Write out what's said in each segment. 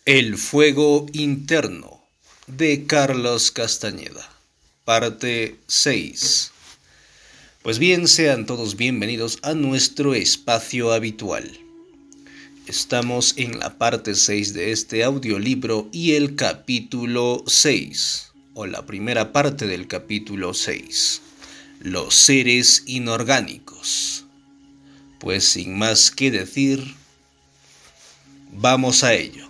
El fuego interno de Carlos Castañeda, parte 6. Pues bien, sean todos bienvenidos a nuestro espacio habitual. Estamos en la parte 6 de este audiolibro y el capítulo 6, o la primera parte del capítulo 6, los seres inorgánicos. Pues sin más que decir, vamos a ello.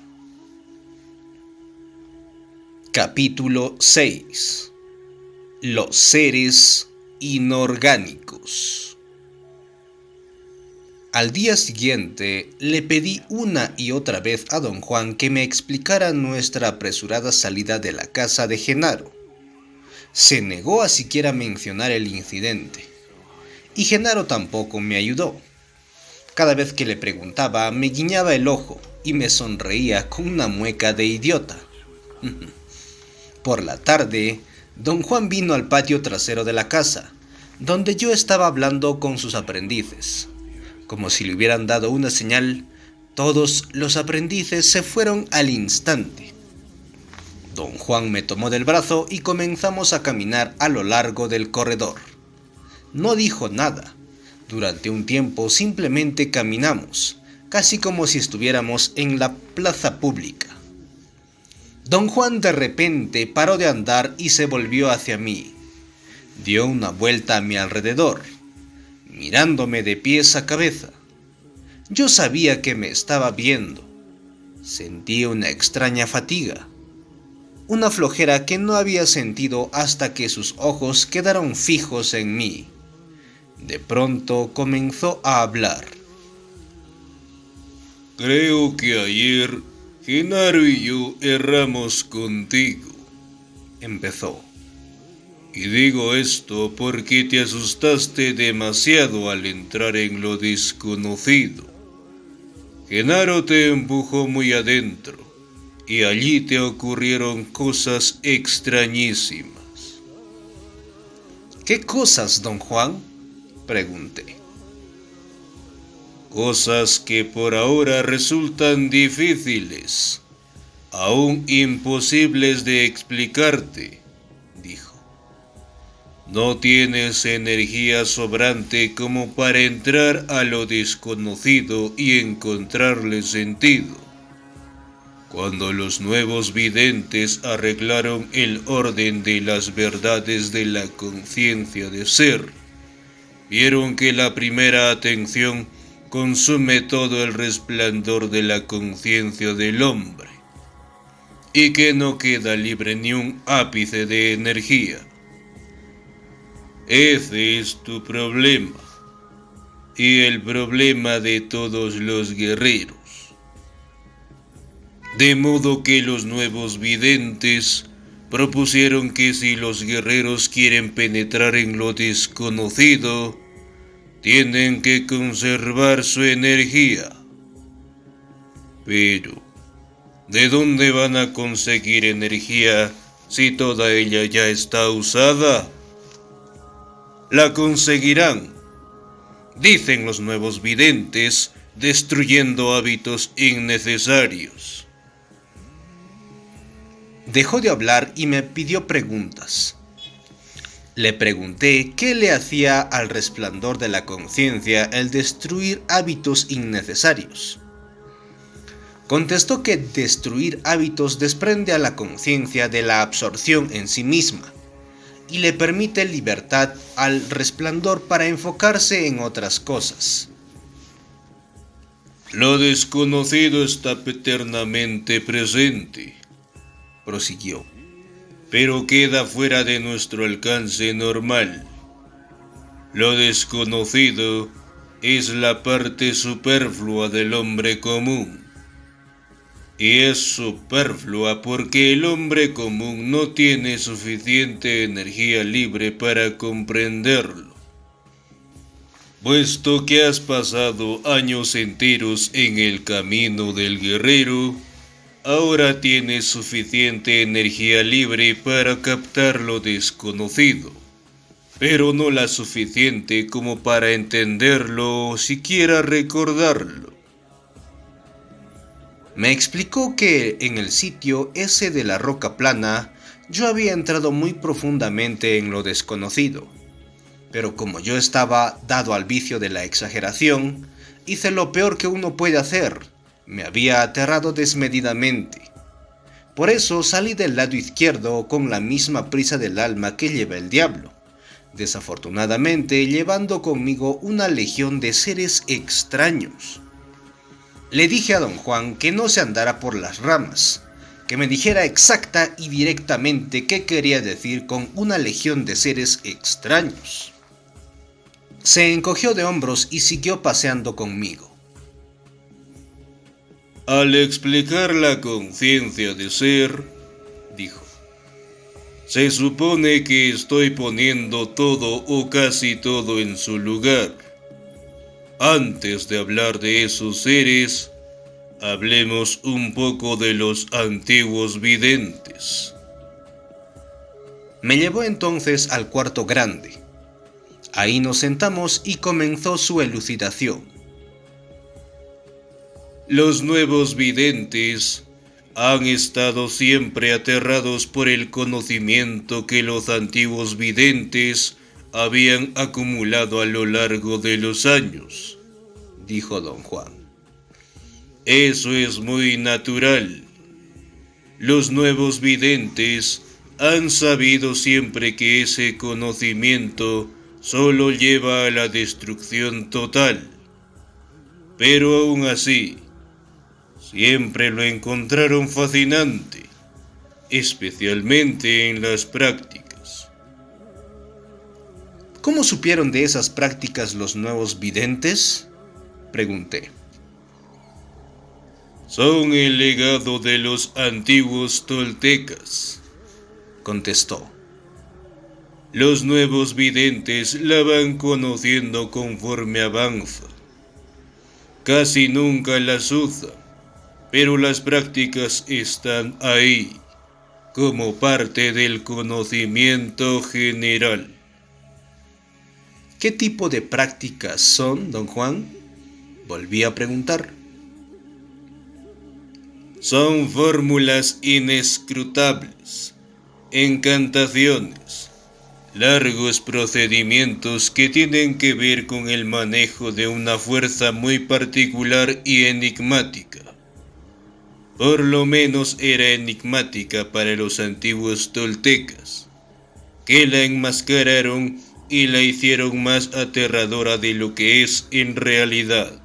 Capítulo 6. Los seres inorgánicos. Al día siguiente le pedí una y otra vez a don Juan que me explicara nuestra apresurada salida de la casa de Genaro. Se negó a siquiera mencionar el incidente, y Genaro tampoco me ayudó. Cada vez que le preguntaba me guiñaba el ojo y me sonreía con una mueca de idiota. Por la tarde, don Juan vino al patio trasero de la casa, donde yo estaba hablando con sus aprendices. Como si le hubieran dado una señal, todos los aprendices se fueron al instante. Don Juan me tomó del brazo y comenzamos a caminar a lo largo del corredor. No dijo nada. Durante un tiempo simplemente caminamos, casi como si estuviéramos en la plaza pública. Don Juan de repente paró de andar y se volvió hacia mí. Dio una vuelta a mi alrededor, mirándome de pies a cabeza. Yo sabía que me estaba viendo. Sentí una extraña fatiga, una flojera que no había sentido hasta que sus ojos quedaron fijos en mí. De pronto comenzó a hablar. Creo que ayer Genaro y yo erramos contigo, empezó. y digo esto porque te asustaste demasiado al entrar en lo desconocido. Genaro te empujó muy adentro, y allí te ocurrieron cosas extrañísimas. ¿Qué cosas, don Juan?, pregunté. Cosas que por ahora resultan difíciles, aún imposibles de explicarte, dijo. No tienes energía sobrante como para entrar a lo desconocido y encontrarle sentido. Cuando los nuevos videntes arreglaron el orden de las verdades de la conciencia de ser, vieron que la primera atención consume todo el resplandor de la conciencia del hombre, y que no queda libre ni un ápice de energía. Ese es tu problema, y el problema de todos los guerreros. De modo que los nuevos videntes propusieron que si los guerreros quieren penetrar en lo desconocido, tienen que conservar su energía. Pero, ¿de dónde van a conseguir energía si toda ella ya está usada? La conseguirán, dicen los nuevos videntes, destruyendo hábitos innecesarios. Dejó de hablar y me pidió preguntas. Le pregunté qué le hacía al resplandor de la conciencia el destruir hábitos innecesarios. Contestó que destruir hábitos desprende a la conciencia de la absorción en sí misma y le permite libertad al resplandor para enfocarse en otras cosas. Lo desconocido está eternamente presente, prosiguió, pero queda fuera de nuestro alcance normal. Lo desconocido es la parte superflua del hombre común. Y es superflua porque el hombre común no tiene suficiente energía libre para comprenderlo. Puesto que has pasado años enteros en el camino del guerrero, ahora tienes suficiente energía libre para captar lo desconocido, pero no la suficiente como para entenderlo o siquiera recordarlo. Me explicó que en el sitio ese de la roca plana yo había entrado muy profundamente en lo desconocido, pero como yo estaba dado al vicio de la exageración, hice lo peor que uno puede hacer, me había aterrado desmedidamente. Por eso salí del lado izquierdo con la misma prisa del alma que lleva el diablo, desafortunadamente llevando conmigo una legión de seres extraños. Le dije a don Juan que no se andara por las ramas, que me dijera exacta y directamente qué quería decir con una legión de seres extraños. Se encogió de hombros y siguió paseando conmigo. Al explicar la conciencia de ser, dijo, se supone que estoy poniendo todo o casi todo en su lugar. Antes de hablar de esos seres, hablemos un poco de los antiguos videntes. Me llevó entonces al cuarto grande. Ahí nos sentamos y comenzó su elucidación. Los nuevos videntes han estado siempre aterrados por el conocimiento que los antiguos videntes habían acumulado a lo largo de los años, dijo don Juan. Eso es muy natural. Los nuevos videntes han sabido siempre que ese conocimiento solo lleva a la destrucción total. Pero aún así, siempre lo encontraron fascinante, especialmente en las prácticas. ¿Cómo supieron de esas prácticas los nuevos videntes?, pregunté. Son el legado de los antiguos toltecas, contestó. Los nuevos videntes la van conociendo conforme avanza. Casi nunca las usan, pero las prácticas están ahí, como parte del conocimiento general. ¿Qué tipo de prácticas son, don Juan?, volví a preguntar. Son fórmulas inescrutables, encantaciones, largos procedimientos que tienen que ver con el manejo de una fuerza muy particular y enigmática. Por lo menos era enigmática para los antiguos toltecas, que la enmascararon y la hicieron más aterradora de lo que es en realidad.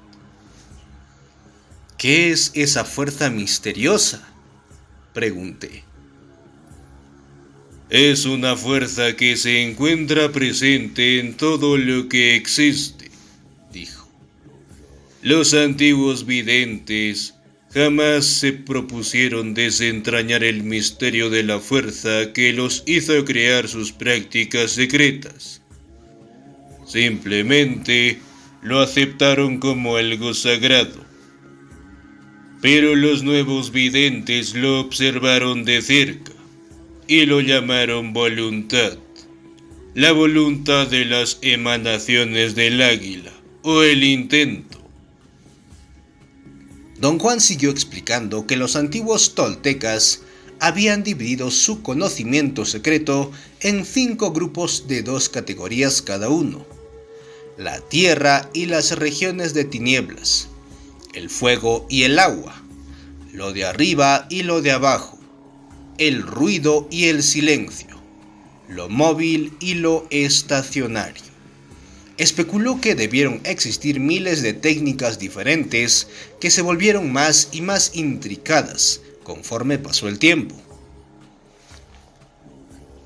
¿Qué es esa fuerza misteriosa?, pregunté. Es una fuerza que se encuentra presente en todo lo que existe, dijo. Los antiguos videntes jamás se propusieron desentrañar el misterio de la fuerza que los hizo crear sus prácticas secretas. Simplemente lo aceptaron como algo sagrado. Pero los nuevos videntes lo observaron de cerca y lo llamaron voluntad. La voluntad de las emanaciones del águila, o el intento. Don Juan siguió explicando que los antiguos toltecas habían dividido su conocimiento secreto en 5 grupos de 2 categorías cada uno: la tierra y las regiones de tinieblas, el fuego y el agua, lo de arriba y lo de abajo, el ruido y el silencio, lo móvil y lo estacionario. Especuló que debieron existir miles de técnicas diferentes que se volvieron más y más intricadas conforme pasó el tiempo.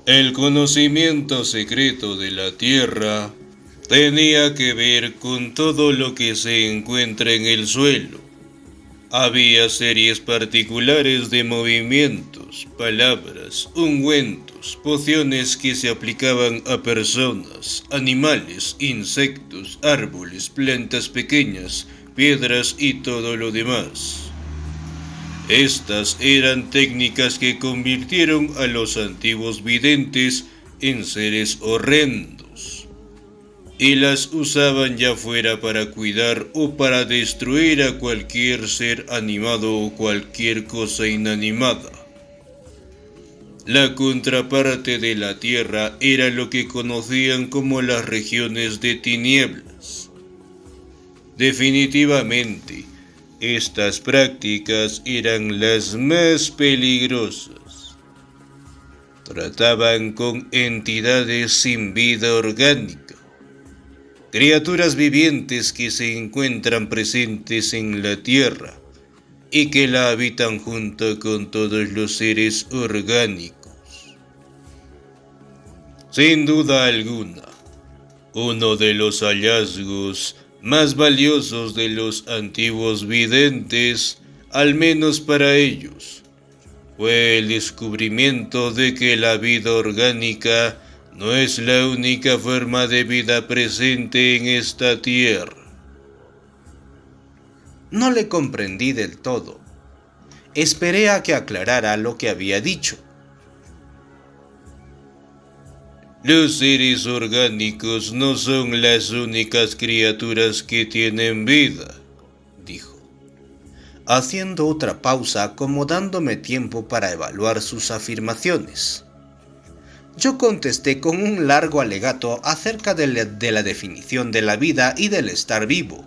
El conocimiento secreto de la tierra tenía que ver con todo lo que se encuentra en el suelo. Había series particulares de movimientos, palabras, ungüentos, pociones que se aplicaban a personas, animales, insectos, árboles, plantas pequeñas, piedras y todo lo demás. Estas eran técnicas que convirtieron a los antiguos videntes en seres horrendos. y las usaban ya fuera para cuidar o para destruir a cualquier ser animado o cualquier cosa inanimada. La contraparte de la Tierra era lo que conocían como las regiones de tinieblas. Definitivamente, estas prácticas eran las más peligrosas. Trataban con entidades sin vida orgánica, criaturas vivientes que se encuentran presentes en la Tierra y que la habitan junto con todos los seres orgánicos. Sin duda alguna, uno de los hallazgos más valiosos de los antiguos videntes, al menos para ellos, fue el descubrimiento de que la vida orgánica no es la única forma de vida presente en esta tierra. No le comprendí del todo. Esperé a que aclarara lo que había dicho. Los seres orgánicos no son las únicas criaturas que tienen vida, dijo, haciendo otra pausa como dándome tiempo para evaluar sus afirmaciones. Yo contesté con un largo alegato acerca de la definición de la vida y del estar vivo.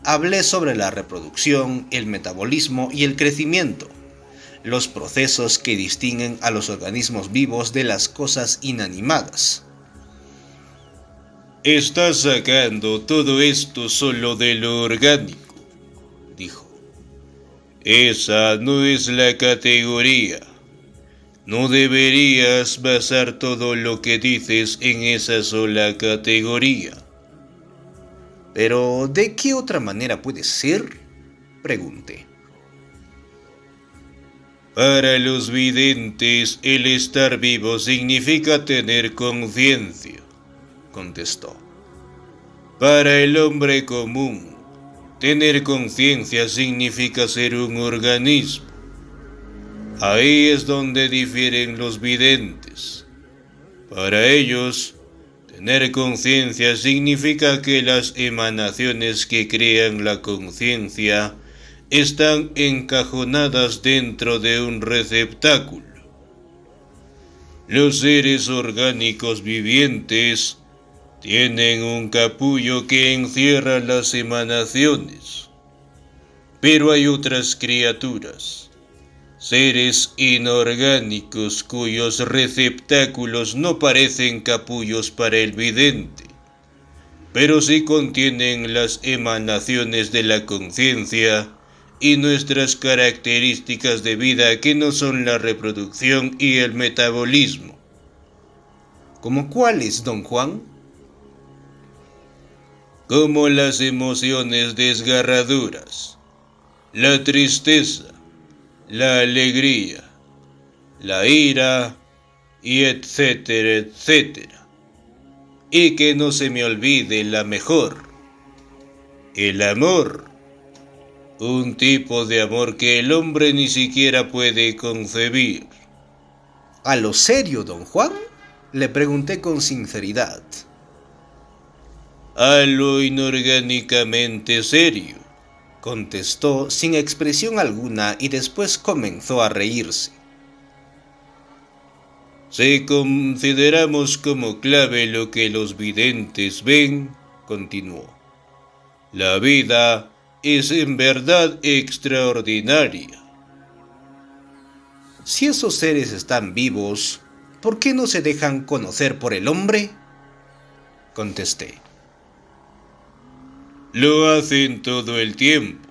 Hablé sobre la reproducción, el metabolismo y el crecimiento, los procesos que distinguen a los organismos vivos de las cosas inanimadas. Estás sacando todo esto solo de lo orgánico, dijo. Esa no es la categoría. No deberías basar todo lo que dices en esa sola categoría. ¿Pero de qué otra manera puede ser?, pregunté. Para los videntes, el estar vivo significa tener conciencia, contestó. Para el hombre común, tener conciencia significa ser un organismo. Ahí es donde difieren los videntes. Para ellos, tener conciencia significa que las emanaciones que crean la conciencia están encajonadas dentro de un receptáculo. Los seres orgánicos vivientes tienen un capullo que encierra las emanaciones. Pero hay otras criaturas, seres inorgánicos cuyos receptáculos no parecen capullos para el vidente, pero sí contienen las emanaciones de la conciencia y nuestras características de vida que no son la reproducción y el metabolismo. ¿Cómo cuáles, don Juan? Como las emociones desgarradoras, la tristeza, la alegría, la ira y etcétera, etcétera. Y que no se me olvide la mejor, el amor. Un tipo de amor que el hombre ni siquiera puede concebir. ¿A lo serio, don Juan?, le pregunté con sinceridad. A lo inorgánicamente serio, contestó sin expresión alguna y después comenzó a reírse. Si consideramos como clave lo que los videntes ven, continuó, la vida es en verdad extraordinaria. Si esos seres están vivos, ¿por qué no se dejan conocer por el hombre?, contesté. Lo hacen todo el tiempo,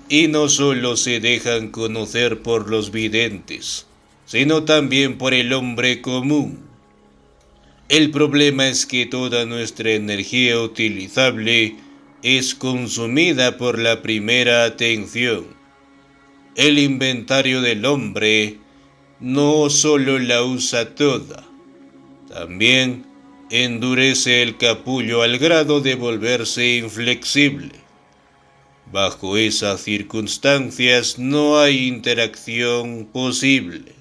y no solo se dejan conocer por los videntes, sino también por el hombre común. El problema es que toda nuestra energía utilizable es consumida por la primera atención. El inventario del hombre no solo la usa toda, también endurece el capullo al grado de volverse inflexible. Bajo esas circunstancias no hay interacción posible.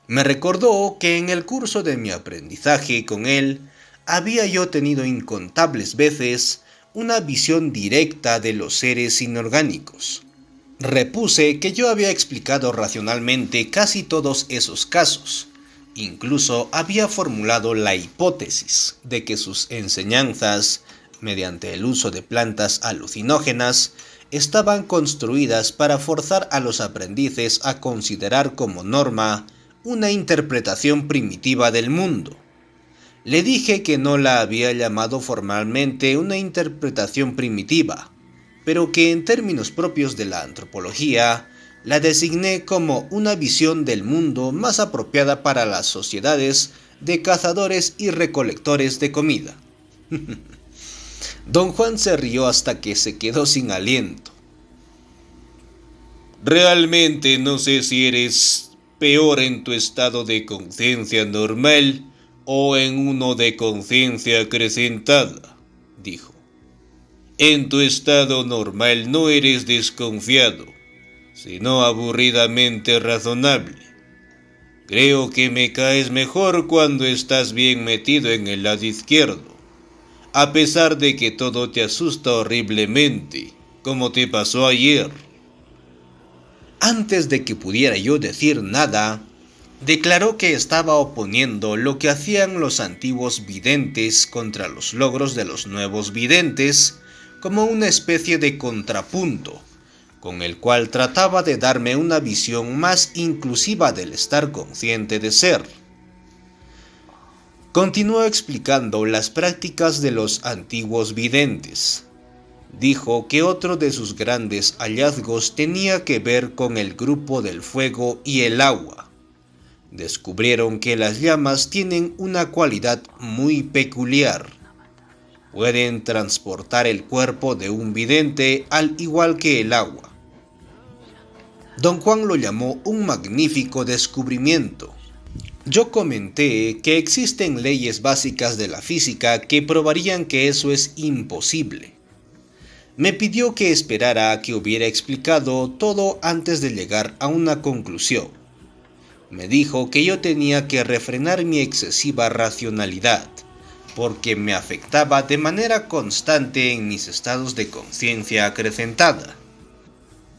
Me recordó que en el curso de mi aprendizaje con él había yo tenido incontables veces una visión directa de los seres inorgánicos. Repuse que yo había explicado racionalmente casi todos esos casos. Incluso había formulado la hipótesis de que sus enseñanzas, mediante el uso de plantas alucinógenas, estaban construidas para forzar a los aprendices a considerar como norma una interpretación primitiva del mundo. Le dije que no la había llamado formalmente una interpretación primitiva, pero que en términos propios de la antropología, la designé como una visión del mundo más apropiada para las sociedades de cazadores y recolectores de comida. Don Juan se rió hasta que se quedó sin aliento. Realmente no sé si eres peor en tu estado de conciencia normal o en uno de conciencia acrecentada, dijo. En tu estado normal no eres desconfiado, sino aburridamente razonable. Creo que me caes mejor cuando estás bien metido en el lado izquierdo, a pesar de que todo te asusta horriblemente, como te pasó ayer. Antes de que pudiera yo decir nada, declaró que estaba oponiendo lo que hacían los antiguos videntes contra los logros de los nuevos videntes como una especie de contrapunto, con el cual trataba de darme una visión más inclusiva del estar consciente de ser. Continuó explicando las prácticas de los antiguos videntes. Dijo que otro de sus grandes hallazgos tenía que ver con el grupo del fuego y el agua. Descubrieron que las llamas tienen una cualidad muy peculiar. Pueden transportar el cuerpo de un vidente al igual que el agua. Don Juan lo llamó un magnífico descubrimiento. Yo comenté que existen leyes básicas de la física que probarían que eso es imposible. Me pidió que esperara a que hubiera explicado todo antes de llegar a una conclusión. Me dijo que yo tenía que refrenar mi excesiva racionalidad, porque me afectaba de manera constante en mis estados de conciencia acrecentada.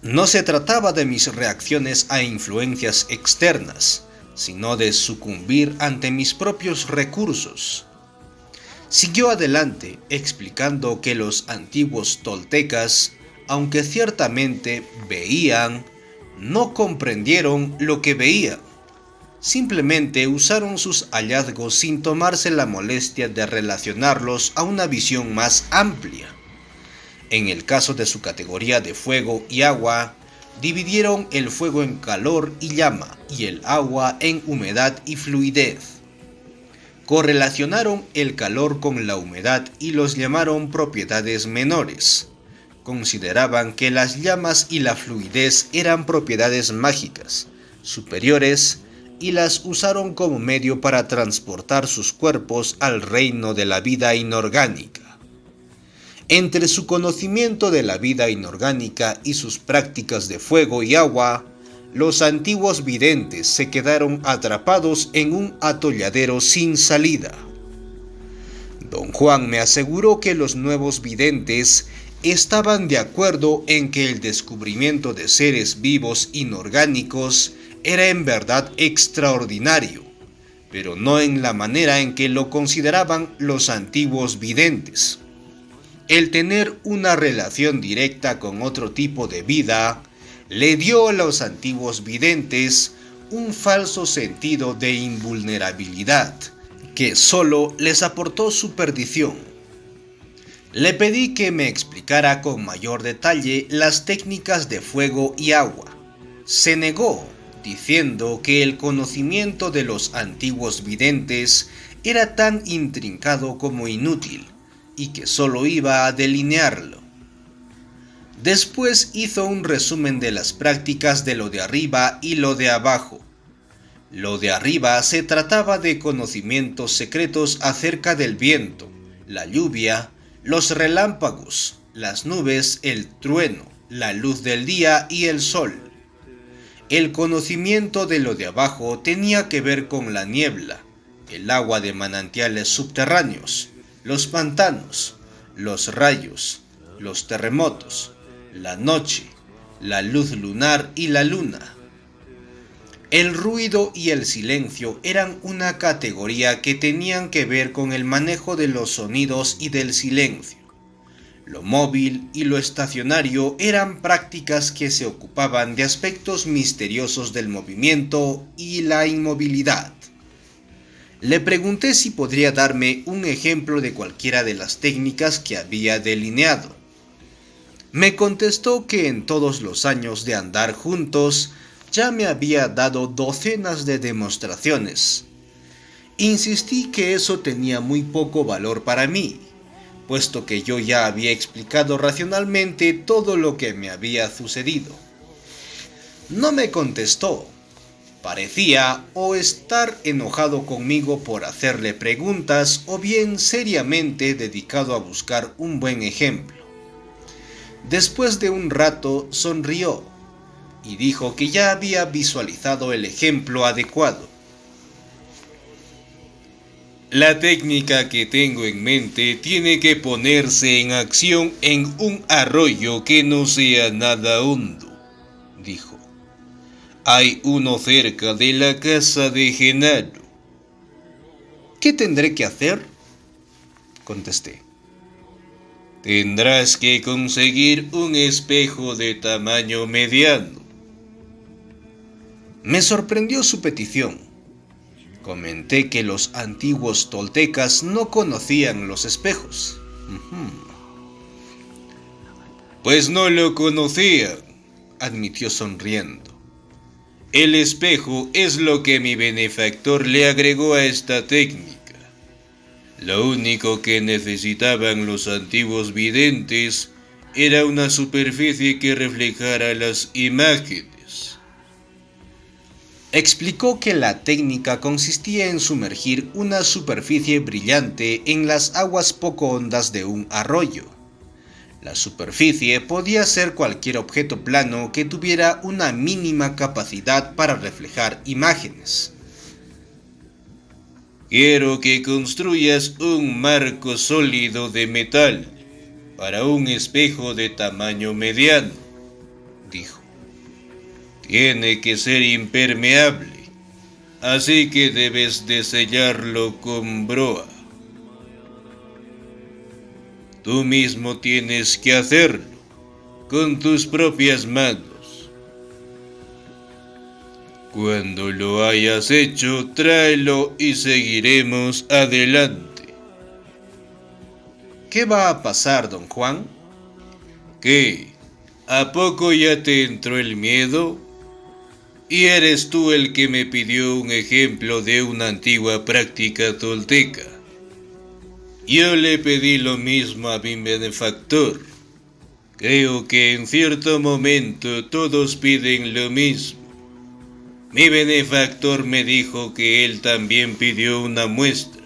No se trataba de mis reacciones a influencias externas, sino de sucumbir ante mis propios recursos. Siguió adelante explicando que los antiguos toltecas, aunque ciertamente veían, no comprendieron lo que veían. Simplemente usaron sus hallazgos sin tomarse la molestia de relacionarlos a una visión más amplia. En el caso de su categoría de fuego y agua, dividieron el fuego en calor y llama y el agua en humedad y fluidez. Correlacionaron el calor con la humedad y los llamaron propiedades menores. Consideraban que las llamas y la fluidez eran propiedades mágicas, superiores, y las usaron como medio para transportar sus cuerpos al reino de la vida inorgánica. Entre su conocimiento de la vida inorgánica y sus prácticas de fuego y agua, los antiguos videntes se quedaron atrapados en un atolladero sin salida. Don Juan me aseguró que los nuevos videntes estaban de acuerdo en que el descubrimiento de seres vivos inorgánicos era en verdad extraordinario, pero no en la manera en que lo consideraban los antiguos videntes. El tener una relación directa con otro tipo de vida le dio a los antiguos videntes un falso sentido de invulnerabilidad, que solo les aportó su perdición. Le pedí que me explicara con mayor detalle las técnicas de fuego y agua. Se negó, diciendo que el conocimiento de los antiguos videntes era tan intrincado como inútil, y que solo iba a delinearlo. Después hizo un resumen de las prácticas de lo de arriba y lo de abajo. Lo de arriba se trataba de conocimientos secretos acerca del viento, la lluvia, los relámpagos, las nubes, el trueno, la luz del día y el sol. El conocimiento de lo de abajo tenía que ver con la niebla, el agua de manantiales subterráneos, los pantanos, los rayos, los terremotos, la noche, la luz lunar y la luna. El ruido y el silencio eran una categoría que tenían que ver con el manejo de los sonidos y del silencio. Lo móvil y lo estacionario eran prácticas que se ocupaban de aspectos misteriosos del movimiento y la inmovilidad. Le pregunté si podría darme un ejemplo de cualquiera de las técnicas que había delineado. Me contestó que en todos los años de andar juntos ya me había dado docenas de demostraciones. Insistí que eso tenía muy poco valor para mí, puesto que yo ya había explicado racionalmente todo lo que me había sucedido. No me contestó. Parecía o estar enojado conmigo por hacerle preguntas o bien seriamente dedicado a buscar un buen ejemplo. Después de un rato sonrió y dijo que ya había visualizado el ejemplo adecuado. La técnica que tengo en mente tiene que ponerse en acción en un arroyo que no sea nada hondo, dijo. Hay uno cerca de la casa de Genaro. ¿Qué tendré que hacer?, contesté. Tendrás que conseguir un espejo de tamaño mediano. Me sorprendió su petición. Comenté que los antiguos toltecas no conocían los espejos. Pues no lo conocían, admitió sonriendo. El espejo es lo que mi benefactor le agregó a esta técnica. Lo único que necesitaban los antiguos videntes era una superficie que reflejara las imágenes. Explicó que la técnica consistía en sumergir una superficie brillante en las aguas poco hondas de un arroyo. La superficie podía ser cualquier objeto plano que tuviera una mínima capacidad para reflejar imágenes. Quiero que construyas un marco sólido de metal para un espejo de tamaño mediano, dijo. Tiene que ser impermeable, así que debes de sellarlo con broa. Tú mismo tienes que hacerlo, con tus propias manos. Cuando lo hayas hecho, tráelo y seguiremos adelante. ¿Qué va a pasar, don Juan? ¿Qué? ¿A poco ya te entró el miedo? Y eres tú el que me pidió un ejemplo de una antigua práctica tolteca. Yo le pedí lo mismo a mi benefactor. Creo que en cierto momento todos piden lo mismo. Mi benefactor me dijo que él también pidió una muestra.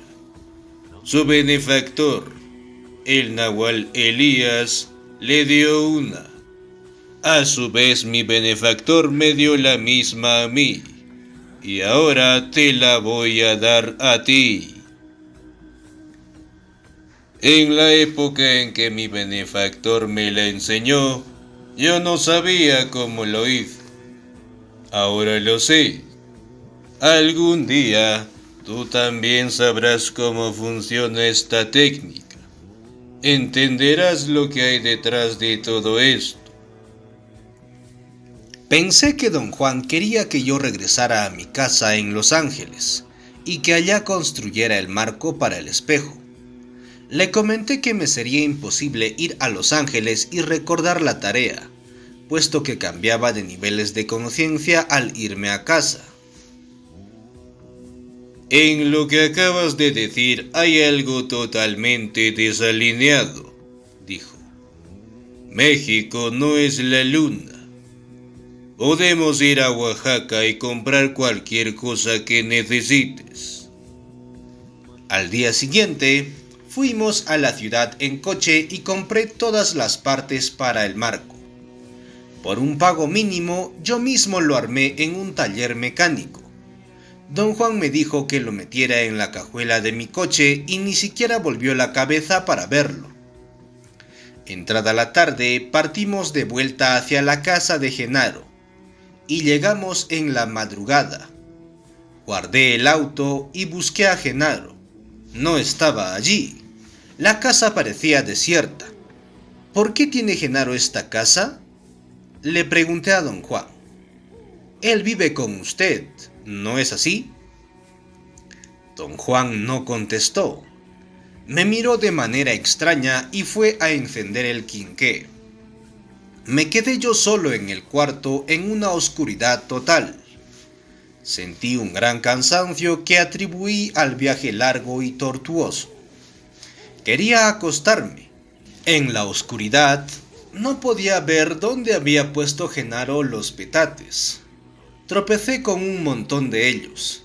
Su benefactor, el nahual Elías, le dio una. A su vez mi benefactor me dio la misma a mí, y ahora te la voy a dar a ti. En la época en que mi benefactor me la enseñó, yo no sabía cómo lo hizo. Ahora lo sé. Algún día tú también sabrás cómo funciona esta técnica. Entenderás lo que hay detrás de todo esto. Pensé que don Juan quería que yo regresara a mi casa en Los Ángeles y que allá construyera el marco para el espejo. Le comenté que me sería imposible ir a Los Ángeles y recordar la tarea, puesto que cambiaba de niveles de conciencia al irme a casa. En lo que acabas de decir hay algo totalmente desalineado, dijo. México no es la luna. Podemos ir a Oaxaca y comprar cualquier cosa que necesites. Al día siguiente, fuimos a la ciudad en coche y compré todas las partes para el marco. Por un pago mínimo, yo mismo lo armé en un taller mecánico. Don Juan me dijo que lo metiera en la cajuela de mi coche y ni siquiera volvió la cabeza para verlo. Entrada la tarde, partimos de vuelta hacia la casa de Genaro y llegamos en la madrugada. Guardé el auto y busqué a Genaro. No estaba allí. La casa parecía desierta. ¿Por qué tiene Genaro esta casa?, le pregunté a don Juan. Él vive con usted, ¿no es así? Don Juan no contestó. Me miró de manera extraña y fue a encender el quinqué. Me quedé yo solo en el cuarto en una oscuridad total. Sentí un gran cansancio que atribuí al viaje largo y tortuoso. Quería acostarme. En la oscuridad no podía ver dónde había puesto Genaro los petates. Tropecé con un montón de ellos.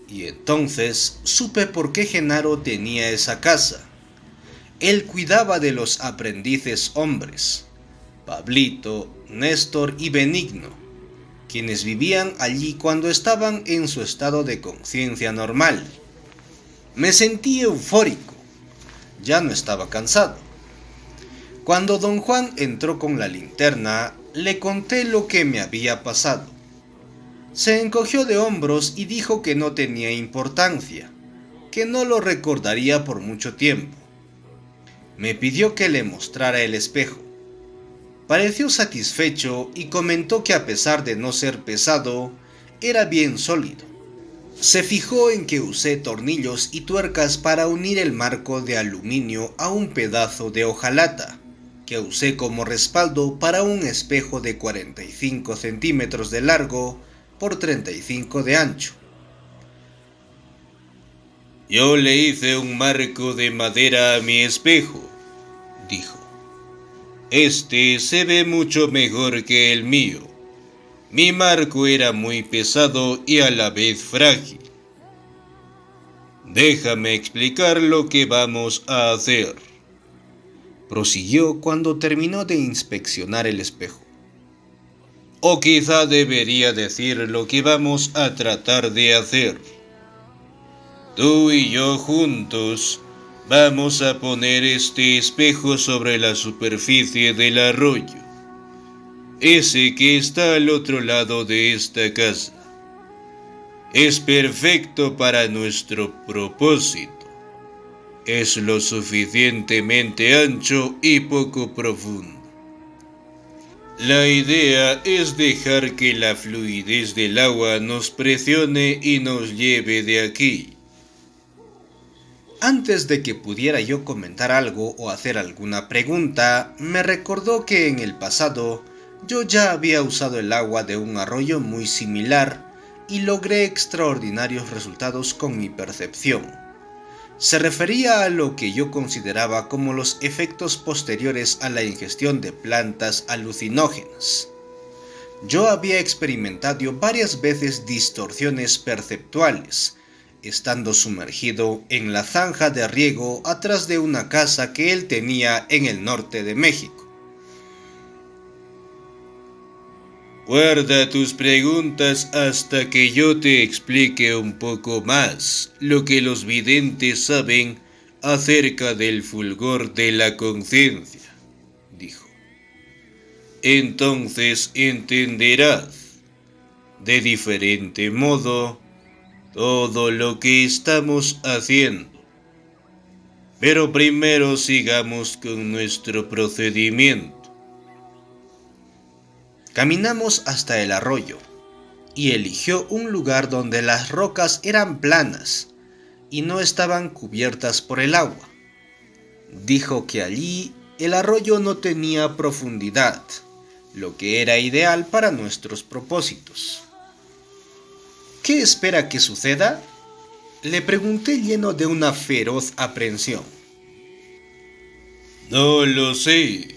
Y entonces supe por qué Genaro tenía esa casa. Él cuidaba de los aprendices hombres, Pablito, Néstor y Benigno, quienes vivían allí cuando estaban en su estado de conciencia normal. Me sentí eufórico. Ya no estaba cansado. Cuando don Juan entró con la linterna, le conté lo que me había pasado. Se encogió de hombros y dijo que no tenía importancia, que no lo recordaría por mucho tiempo. Me pidió que le mostrara el espejo. Pareció satisfecho y comentó que a pesar de no ser pesado, era bien sólido. Se fijó en que usé tornillos y tuercas para unir el marco de aluminio a un pedazo de hojalata, que usé como respaldo para un espejo de 45 centímetros de largo por 35 de ancho. Yo le hice un marco de madera a mi espejo, dijo. Este se ve mucho mejor que el mío. Mi marco era muy pesado y a la vez frágil. Déjame explicar lo que vamos a hacer, prosiguió cuando terminó de inspeccionar el espejo. O quizá debería decir lo que vamos a tratar de hacer. Tú y yo juntos vamos a poner este espejo sobre la superficie del arroyo, ese que está al otro lado de esta casa. Es perfecto para nuestro propósito. Es lo suficientemente ancho y poco profundo. La idea es dejar que la fluidez del agua nos presione y nos lleve de aquí. Antes de que pudiera yo comentar algo o hacer alguna pregunta, me recordó que en el pasado yo ya había usado el agua de un arroyo muy similar y logré extraordinarios resultados con mi percepción. Se refería a lo que yo consideraba como los efectos posteriores a la ingestión de plantas alucinógenas. Yo había experimentado varias veces distorsiones perceptuales, estando sumergido en la zanja de riego atrás de una casa que él tenía en el norte de México. Guarda tus preguntas hasta que yo te explique un poco más lo que los videntes saben acerca del fulgor de la conciencia, dijo. Entonces entenderás, de diferente modo, todo lo que estamos haciendo. Pero primero sigamos con nuestro procedimiento. Caminamos hasta el arroyo y eligió un lugar donde las rocas eran planas y no estaban cubiertas por el agua. Dijo que allí el arroyo no tenía profundidad, lo que era ideal para nuestros propósitos. ¿Qué espera que suceda?, le pregunté lleno de una feroz aprensión. No lo sé.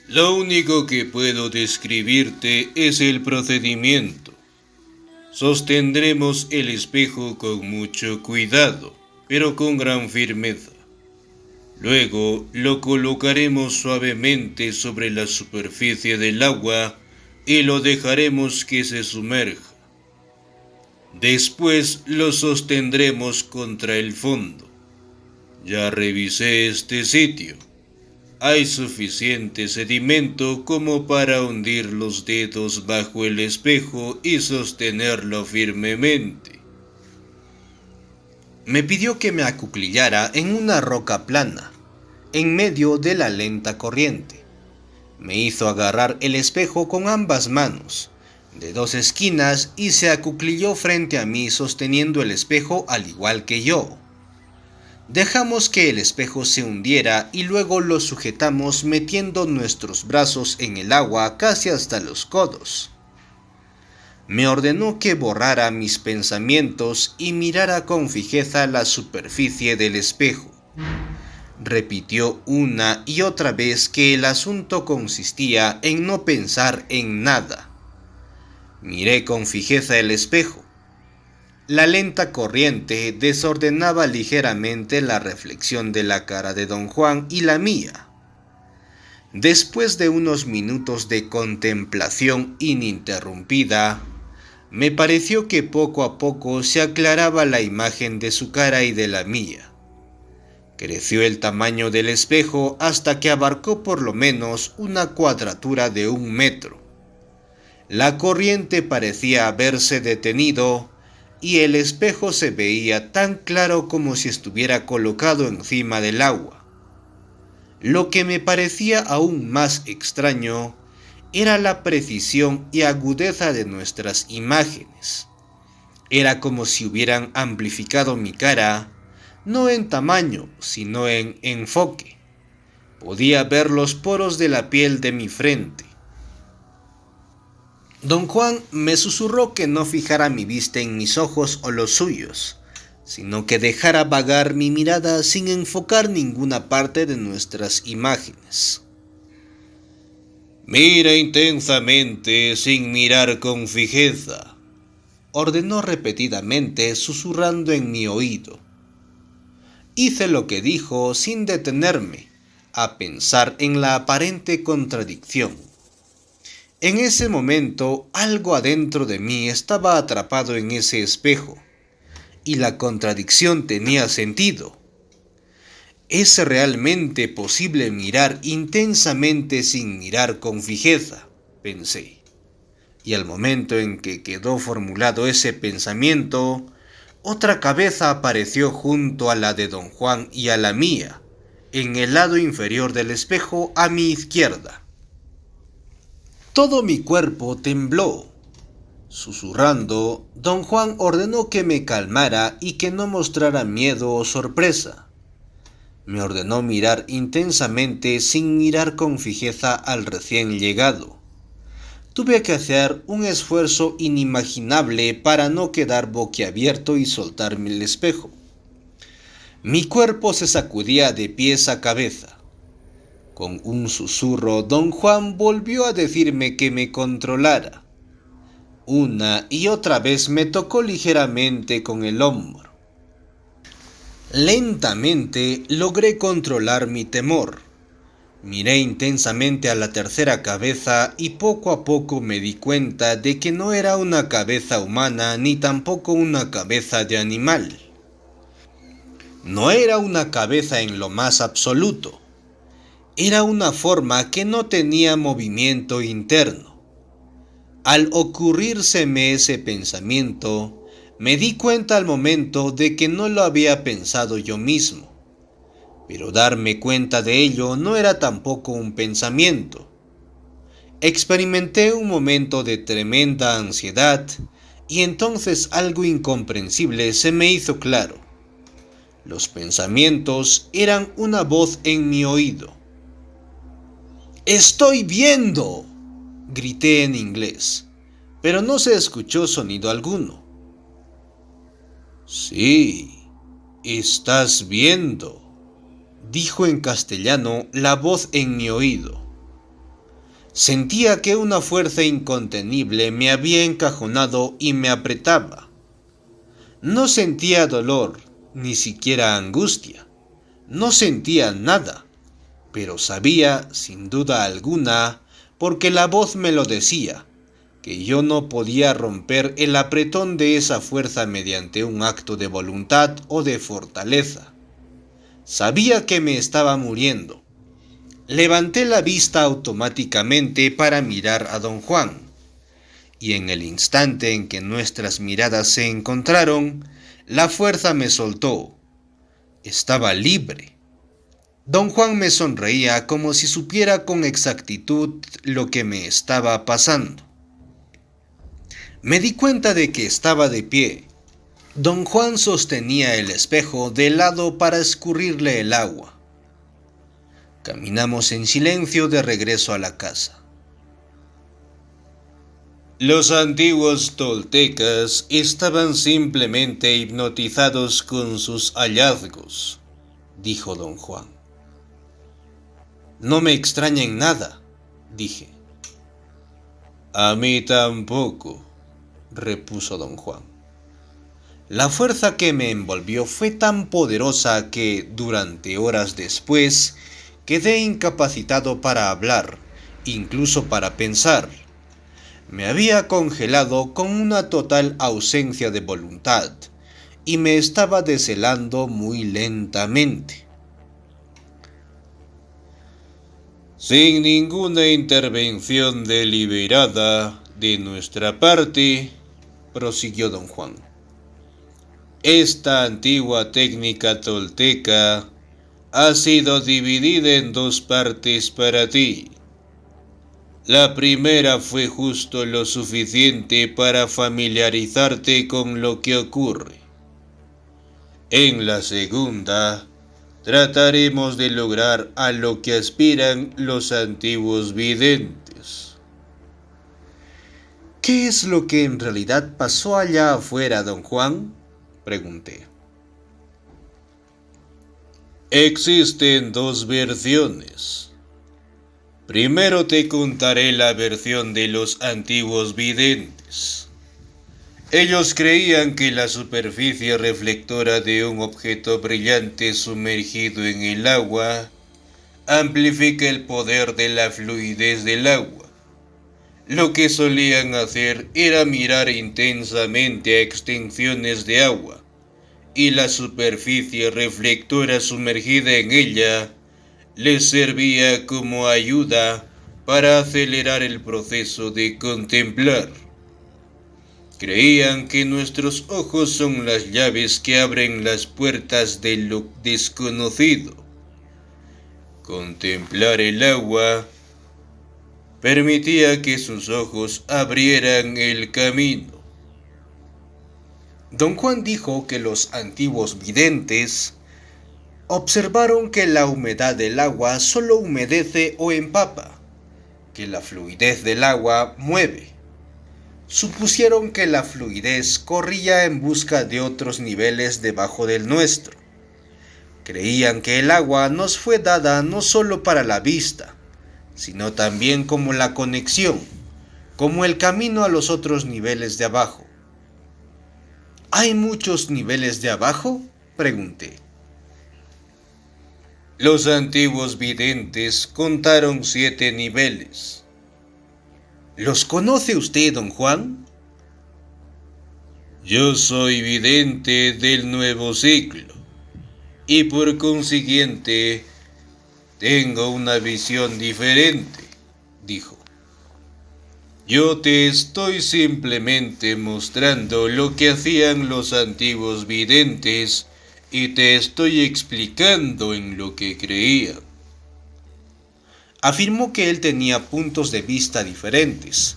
Lo único que puedo describirte es el procedimiento. Sostendremos el espejo con mucho cuidado, pero con gran firmeza. Luego lo colocaremos suavemente sobre la superficie del agua y lo dejaremos que se sumerja. Después lo sostendremos contra el fondo. Ya revisé este sitio. Hay suficiente sedimento como para hundir los dedos bajo el espejo y sostenerlo firmemente. Me pidió que me acuclillara en una roca plana, en medio de la lenta corriente. Me hizo agarrar el espejo con ambas manos, de dos esquinas, y se acuclilló frente a mí sosteniendo el espejo al igual que yo. Dejamos que el espejo se hundiera y luego lo sujetamos metiendo nuestros brazos en el agua casi hasta los codos. Me ordenó que borrara mis pensamientos y mirara con fijeza la superficie del espejo. Repitió una y otra vez que el asunto consistía en no pensar en nada. Miré con fijeza el espejo. La lenta corriente desordenaba ligeramente la reflexión de la cara de don Juan y la mía. Después de unos minutos de contemplación ininterrumpida, me pareció que poco a poco se aclaraba la imagen de su cara y de la mía. Creció el tamaño del espejo hasta que abarcó por lo menos una cuadratura de 1 metro. La corriente parecía haberse detenido y el espejo se veía tan claro como si estuviera colocado encima del agua. Lo que me parecía aún más extraño era la precisión y agudeza de nuestras imágenes. Era como si hubieran amplificado mi cara, no en tamaño, sino en enfoque. Podía ver los poros de la piel de mi frente. Don Juan me susurró que no fijara mi vista en mis ojos o los suyos, sino que dejara vagar mi mirada sin enfocar ninguna parte de nuestras imágenes. Mira intensamente sin mirar con fijeza, ordenó repetidamente susurrando en mi oído. Hice lo que dijo sin detenerme a pensar en la aparente contradicción. En ese momento, algo adentro de mí estaba atrapado en ese espejo, y la contradicción tenía sentido. ¿Es realmente posible mirar intensamente sin mirar con fijeza?, pensé. Y al momento en que quedó formulado ese pensamiento, otra cabeza apareció junto a la de don Juan y a la mía, en el lado inferior del espejo a mi izquierda. Todo mi cuerpo tembló. Susurrando, don Juan ordenó que me calmara y que no mostrara miedo o sorpresa. Me ordenó mirar intensamente sin mirar con fijeza al recién llegado. Tuve que hacer un esfuerzo inimaginable para no quedar boquiabierto y soltarme el espejo. Mi cuerpo se sacudía de pies a cabeza. Con un susurro, don Juan volvió a decirme que me controlara. Una y otra vez me tocó ligeramente con el hombro. Lentamente logré controlar mi temor. Miré intensamente a la tercera cabeza y poco a poco me di cuenta de que no era una cabeza humana ni tampoco una cabeza de animal. No era una cabeza en lo más absoluto. Era una forma que no tenía movimiento interno. Al ocurrírseme ese pensamiento, me di cuenta al momento de que no lo había pensado yo mismo. Pero darme cuenta de ello no era tampoco un pensamiento. Experimenté un momento de tremenda ansiedad y entonces algo incomprensible se me hizo claro. Los pensamientos eran una voz en mi oído. ¡Estoy viendo!, grité en inglés, pero no se escuchó sonido alguno. Sí, estás viendo, dijo en castellano la voz en mi oído. Sentía que una fuerza incontenible me había encajonado y me apretaba. No sentía dolor, ni siquiera angustia. No sentía nada. Pero sabía, sin duda alguna, porque la voz me lo decía, que yo no podía romper el apretón de esa fuerza mediante un acto de voluntad o de fortaleza. Sabía que me estaba muriendo. Levanté la vista automáticamente para mirar a don Juan, y en el instante en que nuestras miradas se encontraron, la fuerza me soltó. Estaba libre. Don Juan me sonreía como si supiera con exactitud lo que me estaba pasando. Me di cuenta de que estaba de pie. Don Juan sostenía el espejo de lado para escurrirle el agua. Caminamos en silencio de regreso a la casa. Los antiguos toltecas estaban simplemente hipnotizados con sus hallazgos, dijo don Juan. No me extraña en nada, dije. A mí tampoco, repuso don Juan. La fuerza que me envolvió fue tan poderosa que, durante horas después, quedé incapacitado para hablar, incluso para pensar. Me había congelado con una total ausencia de voluntad, y me estaba deshelando muy lentamente. Sin ninguna intervención deliberada de nuestra parte, prosiguió don Juan, esta antigua técnica tolteca ha sido dividida en dos partes para ti. La primera fue justo lo suficiente para familiarizarte con lo que ocurre. En la segunda, trataremos de lograr a lo que aspiran los antiguos videntes. ¿Qué es lo que en realidad pasó allá afuera, don Juan?, pregunté. Existen dos versiones. Primero te contaré la versión de los antiguos videntes. Ellos creían que la superficie reflectora de un objeto brillante sumergido en el agua amplifica el poder de la fluidez del agua. Lo que solían hacer era mirar intensamente a extensiones de agua, y la superficie reflectora sumergida en ella les servía como ayuda para acelerar el proceso de contemplar. Creían que nuestros ojos son las llaves que abren las puertas de lo desconocido. Contemplar el agua permitía que sus ojos abrieran el camino. Don Juan dijo que los antiguos videntes observaron que la humedad del agua solo humedece o empapa, que la fluidez del agua mueve. Supusieron que la fluidez corría en busca de otros niveles debajo del nuestro. Creían que el agua nos fue dada no solo para la vista, sino también como la conexión, como el camino a los otros niveles de abajo. ¿Hay muchos niveles de abajo?, pregunté. Los antiguos videntes contaron 7 niveles. ¿Los conoce usted, don Juan? Yo soy vidente del nuevo siglo, y por consiguiente tengo una visión diferente, dijo. Yo te estoy simplemente mostrando lo que hacían los antiguos videntes y te estoy explicando en lo que creían. Afirmó que él tenía puntos de vista diferentes,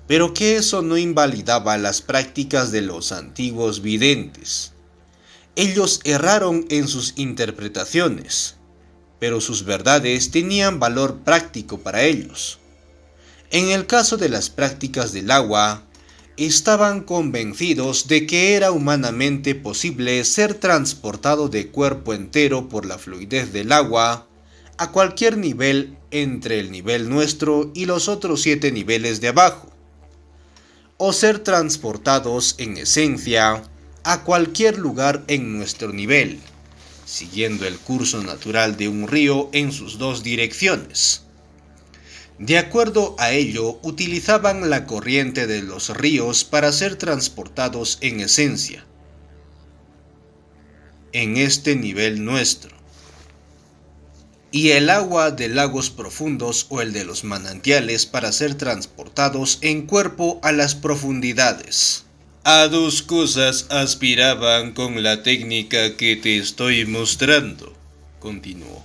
pero que eso no invalidaba las prácticas de los antiguos videntes. Ellos erraron en sus interpretaciones, pero sus verdades tenían valor práctico para ellos. En el caso de las prácticas del agua, estaban convencidos de que era humanamente posible ser transportado de cuerpo entero por la fluidez del agua a cualquier nivel entre el nivel nuestro y los otros 7 niveles de abajo, o ser transportados en esencia a cualquier lugar en nuestro nivel, siguiendo el curso natural de un río en sus 2 direcciones. De acuerdo a ello, utilizaban la corriente de los ríos para ser transportados en esencia, en este nivel nuestro, y el agua de lagos profundos o el de los manantiales para ser transportados en cuerpo a las profundidades. A dos cosas aspiraban con la técnica que te estoy mostrando, continuó.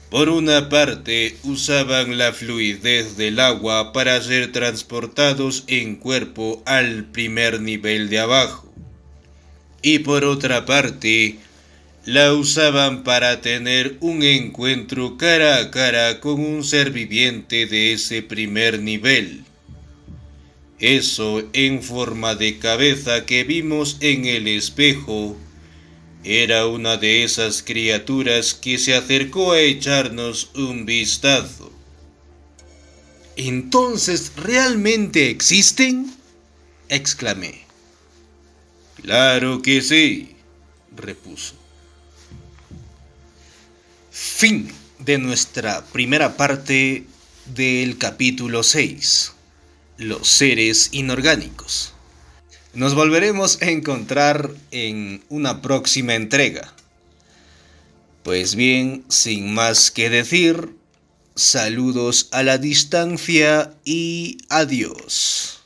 Por una parte, usaban la fluidez del agua para ser transportados en cuerpo al primer nivel de abajo. Y por otra parte, la usaban para tener un encuentro cara a cara con un ser viviente de ese primer nivel. Eso en forma de cabeza que vimos en el espejo era una de esas criaturas que se acercó a echarnos un vistazo. ¿Entonces realmente existen?, exclamé. Claro que sí, repuso. Fin de nuestra primera parte del capítulo 6. Los seres inorgánicos. Nos volveremos a encontrar en una próxima entrega. Pues bien, sin más que decir, saludos a la distancia y adiós.